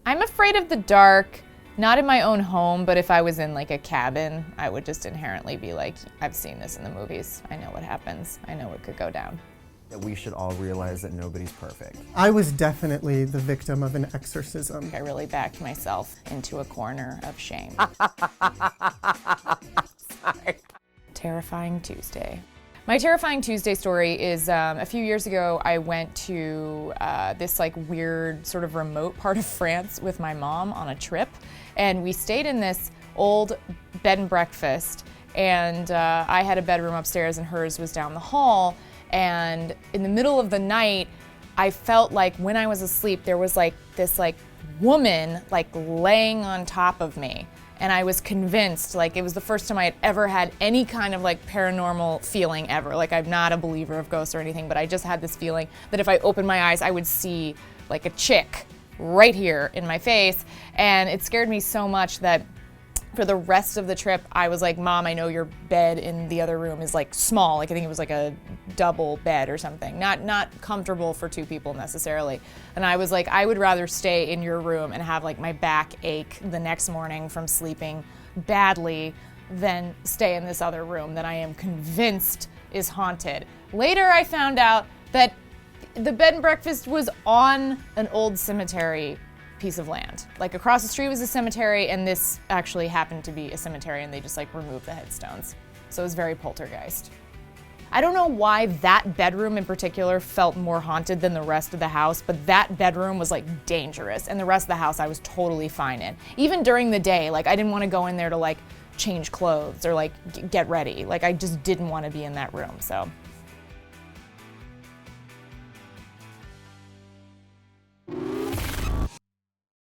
I'm afraid of the dark, not in my own home, but if I was in like a cabin, I would just inherently be like, I've seen this in the movies. I know what happens. I know what could go down. That we should all realize that nobody's perfect. I was definitely the victim of an exorcism. I really backed myself into a corner of shame. Sorry. Terrifying Tuesday. My Terrifying Tuesday story is a few years ago I went to this like weird sort of remote part of France with my mom on a trip, and we stayed in this old bed and breakfast, and I had a bedroom upstairs and hers was down the hall, and in the middle of the night I felt like when I was asleep there was like this like woman like laying on top of me. And I was convinced, like it was the first time I had ever had any kind of like paranormal feeling ever. Like I'm not a believer of ghosts or anything, but I just had this feeling that if I opened my eyes, I would see like a chick right here in my face. And it scared me so much that for the rest of the trip, I was like, Mom, I know your bed in the other room is like small. Like I think it was like a double bed or something. Not comfortable for two people necessarily. And I was like, I would rather stay in your room and have like my back ache the next morning from sleeping badly than stay in this other room that I am convinced is haunted. Later I found out that the bed and breakfast was on an old cemetery piece of land. Like across the street was a cemetery, and this actually happened to be a cemetery, and they just like removed the headstones. So it was very poltergeist. I don't know why that bedroom in particular felt more haunted than the rest of the house, but that bedroom was like dangerous, and the rest of the house I was totally fine in. Even during the day, like I didn't want to go in there to like change clothes or like get ready. Like I just didn't want to be in that room, so.